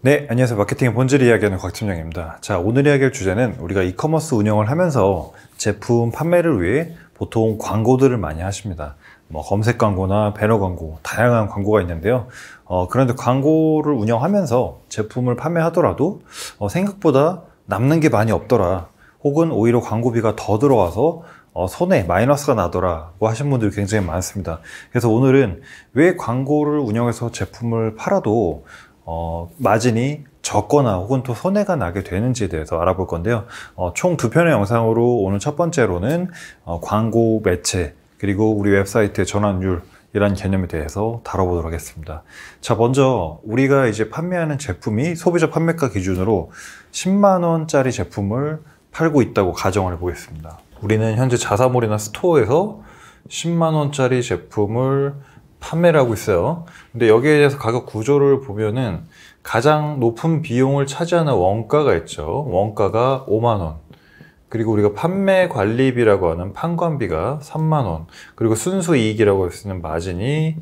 네, 안녕하세요. 마케팅의 본질 이야기하는 곽팀장입니다. 자, 오늘 이야기할 주제는 우리가 이커머스 운영을 하면서 제품 판매를 위해 보통 광고들을 많이 하십니다. 뭐 검색 광고나 배너 광고, 다양한 광고가 있는데요. 그런데 광고를 운영하면서 제품을 판매하더라도 생각보다 남는 게 많이 없더라. 혹은 오히려 광고비가 더 들어와서 손해, 마이너스가 나더라고 하신 분들이 굉장히 많습니다. 그래서 오늘은 왜 광고를 운영해서 제품을 팔아도 마진이 적거나 혹은 또 손해가 나게 되는지에 대해서 알아볼 건데요. 총 2편의 영상으로 오늘 첫 번째로는 광고 매체 그리고 우리 웹사이트의 전환율 이란 개념에 대해서 다뤄보도록 하겠습니다. 자, 먼저 우리가 이제 판매하는 제품이 소비자 판매가 기준으로 10만 원짜리 제품을 팔고 있다고 가정을 해보겠습니다. 우리는 현재 자사몰이나 스토어에서 10만 원짜리 제품을 판매를 하고 있어요. 근데 여기에 대해서 가격 구조를 보면은 가장 높은 비용을 차지하는 원가가 있죠. 원가가 5만 원. 그리고 우리가 판매 관리비라고 하는 판관비가 3만 원. 그리고 순수 이익이라고 쓰는 마진이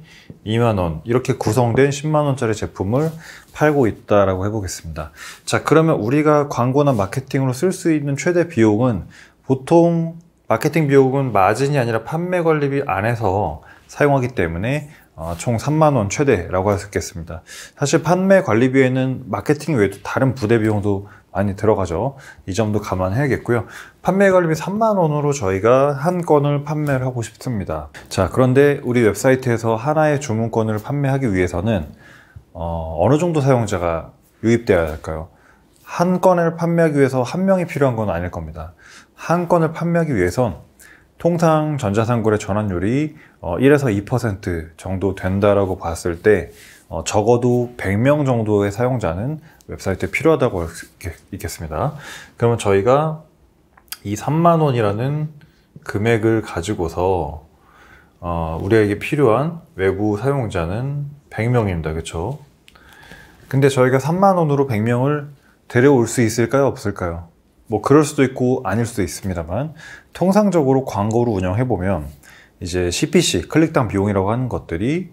2만 원. 이렇게 구성된 10만 원짜리 제품을 팔고 있다라고 해보겠습니다. 자, 그러면 우리가 광고나 마케팅으로 쓸 수 있는 최대 비용은 보통 마케팅 비용은 마진이 아니라 판매 관리비 안에서 사용하기 때문에 총 3만 원 최대라고 할 수 있겠습니다. 사실 판매 관리비에는 마케팅 외에도 다른 부대 비용도 많이 들어가죠. 이 점도 감안해야겠고요. 판매 관리비 3만 원으로 저희가 한 건을 판매를 하고 싶습니다. 자, 그런데 우리 웹사이트에서 하나의 주문권을 판매하기 위해서는 어느 정도 사용자가 유입되어야 할까요? 한 건을 판매하기 위해서 한 명이 필요한 건 아닐 겁니다. 한 건을 판매하기 위해선 통상 전자상거래 전환율이 1에서 2% 정도 된다라고 봤을 때 적어도 100명 정도의 사용자는 웹사이트에 필요하다고 할 수 있겠습니다. 그러면 저희가 이 3만 원이라는 금액을 가지고서 우리에게 필요한 외부 사용자는 100명입니다. 그렇죠? 근데 저희가 3만 원으로 100명을 데려올 수 있을까요? 없을까요? 뭐 그럴 수도 있고 아닐 수도 있습니다만 통상적으로 광고를 운영해보면 이제 CPC, 클릭당 비용이라고 하는 것들이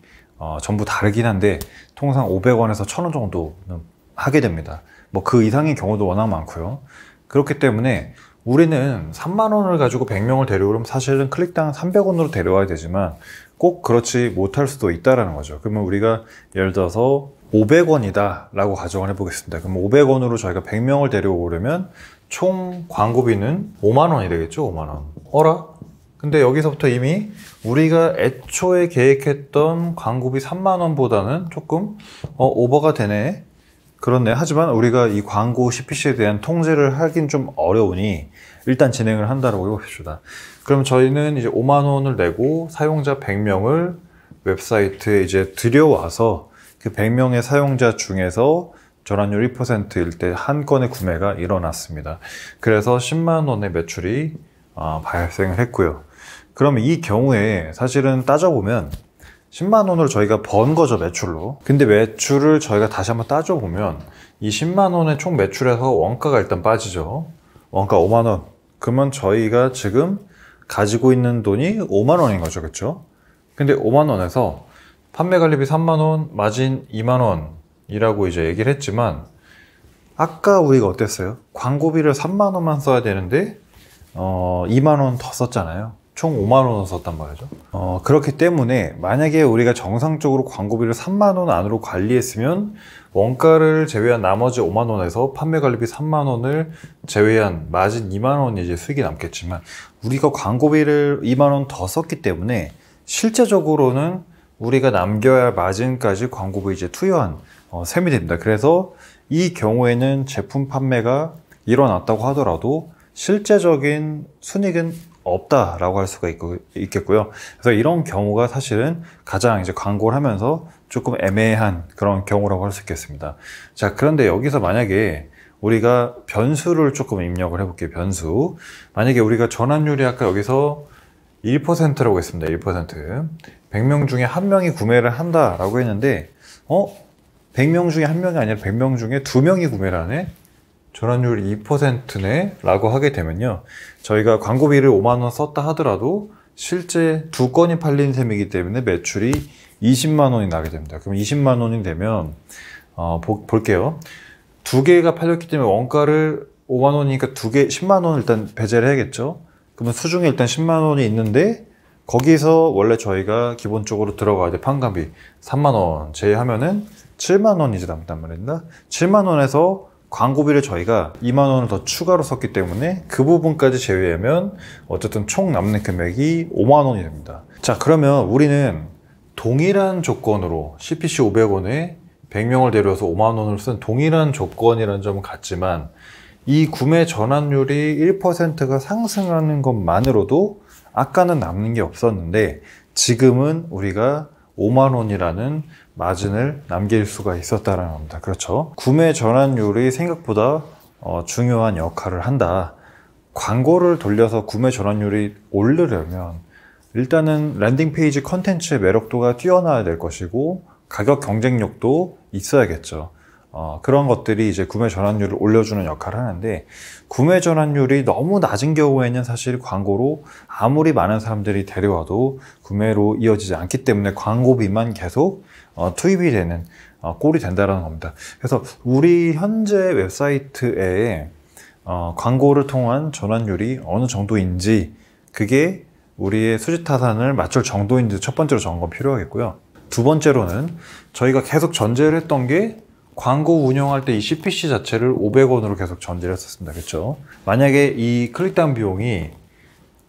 전부 다르긴 한데 통상 500원에서 1000원 정도는 하게 됩니다. 뭐 그 이상의 경우도 워낙 많고요. 그렇기 때문에 우리는 3만 원을 가지고 100명을 데려오려면 사실은 클릭당 300원으로 데려와야 되지만 꼭 그렇지 못할 수도 있다는 거죠. 그러면 우리가 예를 들어서 500원이다 라고 가정을 해보겠습니다. 그럼 500원으로 저희가 100명을 데려오려면 총 광고비는 5만 원이 되겠죠. 5만 원. 어라? 근데 여기서부터 이미 우리가 애초에 계획했던 광고비 3만 원보다는 조금 오버가 되네. 그렇네. 하지만 우리가 이 광고 CPC에 대한 통제를 하긴 좀 어려우니 일단 진행을 한다라고 해봅시다. 그럼 저희는 이제 5만 원을 내고 사용자 100명을 웹사이트에 이제 들여와서 그 100명의 사용자 중에서 전환율 1%일 때 한 건의 구매가 일어났습니다. 그래서 10만 원의 매출이 발생을 했고요. 그러면 이 경우에 사실은 따져보면 10만 원을 저희가 번 거죠, 매출로. 근데 매출을 저희가 다시 한번 따져보면 이 10만 원의 총 매출에서 원가가 일단 빠지죠. 원가 5만 원. 그러면 저희가 지금 가지고 있는 돈이 5만 원인 거죠, 그렇죠? 근데 5만 원에서 판매 관리비 3만 원, 마진 2만 원이라고 이제 얘기를 했지만 아까 우리가 어땠어요? 광고비를 3만 원만 써야 되는데 2만 원 더 썼잖아요. 총 5만 원을 썼단 말이죠. 그렇기 때문에 만약에 우리가 정상적으로 광고비를 3만 원 안으로 관리했으면 원가를 제외한 나머지 5만 원에서 판매 관리비 3만 원을 제외한 마진 2만 원이 이제 수익이 남겠지만 우리가 광고비를 2만 원 더 썼기 때문에 실제적으로는 우리가 남겨야 할 마진까지 광고비 이제 투여한 셈이 됩니다. 그래서 이 경우에는 제품 판매가 일어났다고 하더라도 실제적인 순이익은 없다라고 할 수가 있겠고요. 그래서 이런 경우가 사실은 가장 이제 광고를 하면서 조금 애매한 그런 경우라고 할 수 있겠습니다. 자, 그런데 여기서 만약에 우리가 변수를 조금 입력을 해볼게요. 변수. 만약에 우리가 전환율이 아까 여기서 1%라고 했습니다. 1%. 100명 중에 한 명이 구매를 한다라고 했는데 100명 중에 한 명이 아니라 100명 중에 2명이 구매를 하네? 전환율 2%네? 라고 하게 되면요. 저희가 광고비를 5만 원 썼다 하더라도 실제 2건이 팔린 셈이기 때문에 매출이 20만 원이 나게 됩니다. 그럼 20만 원이 되면 볼게요. 2개가 팔렸기 때문에 원가를 5만 원이니까 2개 10만 원을 일단 배제를 해야겠죠. 그러면 수중에 일단 10만 원이 있는데 거기서 원래 저희가 기본적으로 들어가야 돼 판관비 3만 원 제외하면은 7만 원이 이제 남단 말입니다. 7만 원에서 광고비를 저희가 2만 원을 더 추가로 썼기 때문에 그 부분까지 제외하면 어쨌든 총 남는 금액이 5만 원이 됩니다. 자, 그러면 우리는 동일한 조건으로 CPC 500원에 100명을 데려와서 5만 원을 쓴 동일한 조건이라는 점은 같지만 이 구매 전환율이 1%가 상승하는 것만으로도 아까는 남는 게 없었는데 지금은 우리가 5만 원이라는 마진을 남길 수가 있었다는 겁니다. 그렇죠. 구매 전환율이 생각보다 중요한 역할을 한다. 광고를 돌려서 구매 전환율이 오르려면 일단은 랜딩 페이지 컨텐츠의 매력도가 뛰어나야 될 것이고 가격 경쟁력도 있어야겠죠. 그런 것들이 이제 구매 전환율을 올려주는 역할을 하는데 구매 전환율이 너무 낮은 경우에는 사실 광고로 아무리 많은 사람들이 데려와도 구매로 이어지지 않기 때문에 광고비만 계속 투입이 되는 꼴이 된다는 겁니다. 그래서 우리 현재 웹사이트에 광고를 통한 전환율이 어느 정도인지 그게 우리의 수지타산을 맞출 정도인지 첫 번째로 점검 필요하겠고요. 두 번째로는 저희가 계속 전제를 했던 게 광고 운영할 때 이 CPC 자체를 500원으로 계속 전제를 했었습니다. 그렇죠? 만약에 이 클릭당 비용이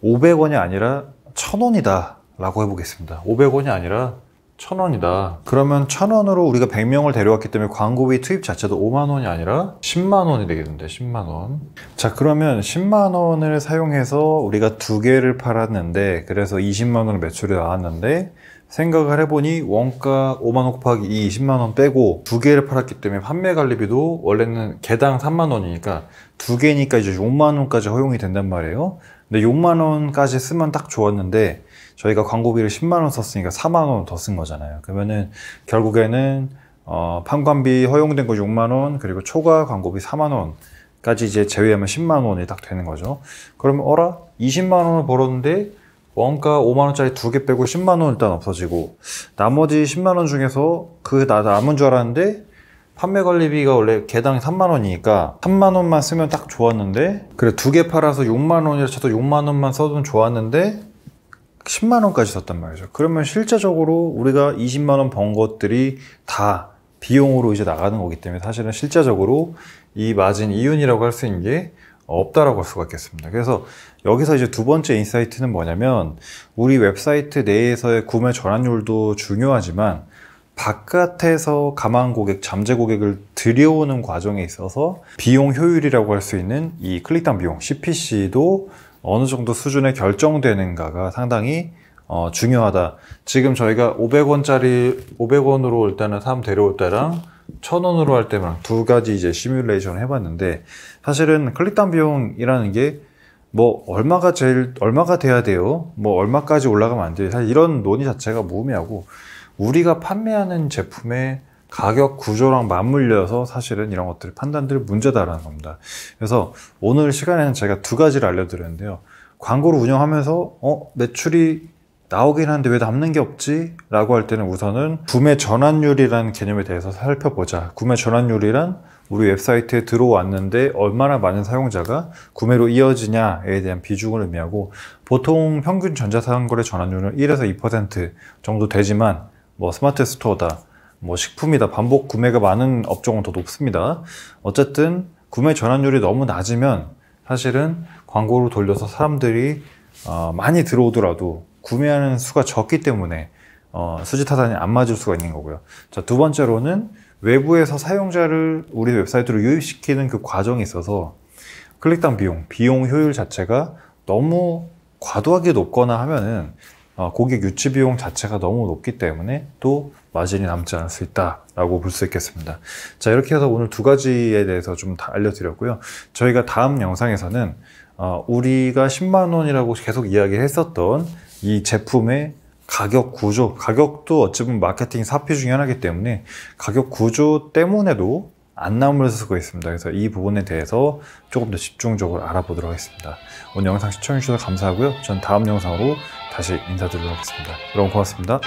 500원이 아니라 1000원이다 라고 해보겠습니다. 500원이 아니라 1000원이다. 그러면 1000원으로 우리가 100명을 데려왔기 때문에 광고비 투입 자체도 5만 원이 아니라 10만 원이 되겠는데 10만 원. 자, 그러면 10만 원을 사용해서 우리가 2개를 팔았는데 그래서 20만 원 매출이 나왔는데 생각을 해보니 원가 5만 원 곱하기 이 20만 원 빼고 2개를 팔았기 때문에 판매 관리비도 원래는 개당 3만 원이니까 2개니까 이제 6만 원까지 허용이 된단 말이에요. 근데 6만 원까지 쓰면 딱 좋았는데 저희가 광고비를 10만 원 썼으니까 4만 원 더 쓴 거잖아요. 그러면은 결국에는 판관비 허용된 거 6만 원 그리고 초과 광고비 4만 원까지 이제 제외하면 10만 원이 딱 되는 거죠. 그러면 20만 원을 벌었는데 원가 5만 원짜리 2개 빼고 10만 원 일단 없어지고 나머지 10만 원 중에서 그 남은 줄 알았는데 판매 관리비가 원래 개당 3만 원이니까 3만 원만 쓰면 딱 좋았는데 그래 2개 팔아서 6만 원이라 쳐도 6만 원만 써도 좋았는데 10만 원까지 썼단 말이죠. 그러면 실제적으로 우리가 20만 원 번 것들이 다 비용으로 이제 나가는 거기 때문에 사실은 실제적으로 이 마진 이윤이라고 할 수 있는 게 없다라고 할 수가 있겠습니다. 그래서 여기서 이제 두 번째 인사이트는 뭐냐면 우리 웹사이트 내에서의 구매 전환율도 중요하지만 바깥에서 가망 고객, 잠재 고객을 들여오는 과정에 있어서 비용 효율이라고 할 수 있는 이 클릭당 비용, CPC도 어느 정도 수준에 결정되는가가 상당히 중요하다. 지금 저희가 500원으로 일단은 사람 데려올 때랑 1000원으로 할 때랑 두 가지 이제 시뮬레이션을 해봤는데 사실은 클릭당 비용이라는 게 뭐 얼마가 돼야 돼요? 뭐 얼마까지 올라가면 안 돼요? 사실 이런 논의 자체가 무의미하고 우리가 판매하는 제품의 가격 구조랑 맞물려서 사실은 이런 것들 판단들 문제다라는 겁니다. 그래서 오늘 시간에는 제가 두 가지를 알려드렸는데요. 광고를 운영하면서 매출이 나오긴 하는데 왜 남는 게 없지? 라고 할 때는 우선은 구매 전환율이라는 개념에 대해서 살펴보자. 구매 전환율이란 우리 웹사이트에 들어왔는데 얼마나 많은 사용자가 구매로 이어지냐에 대한 비중을 의미하고 보통 평균 전자상거래 전환율은 1에서 2% 정도 되지만 뭐 스마트 스토어다, 뭐 식품이다, 반복 구매가 많은 업종은 더 높습니다. 어쨌든 구매 전환율이 너무 낮으면 사실은 광고를 돌려서 사람들이 많이 들어오더라도 구매하는 수가 적기 때문에 수지 타산이 안 맞을 수가 있는 거고요. 자, 두 번째로는 외부에서 사용자를 우리 웹사이트로 유입시키는 그 과정에 있어서 클릭당 비용 효율 자체가 너무 과도하게 높거나 하면은 고객 유치 비용 자체가 너무 높기 때문에 또 마진이 남지 않을 수 있다라고 볼 수 있겠습니다. 자, 이렇게 해서 오늘 두 가지에 대해서 좀 다 알려드렸고요. 저희가 다음 영상에서는 우리가 10만 원이라고 계속 이야기했었던 이 제품의 가격 구조, 가격도 어찌 보면 마케팅 사피 중에 하나이기 때문에 가격 구조 때문에도 안 나오면서 쓰고 있습니다. 그래서 이 부분에 대해서 조금 더 집중적으로 알아보도록 하겠습니다. 오늘 영상 시청해주셔서 감사하고요. 전 다음 영상으로 다시 인사드리도록 하겠습니다. 여러분 고맙습니다.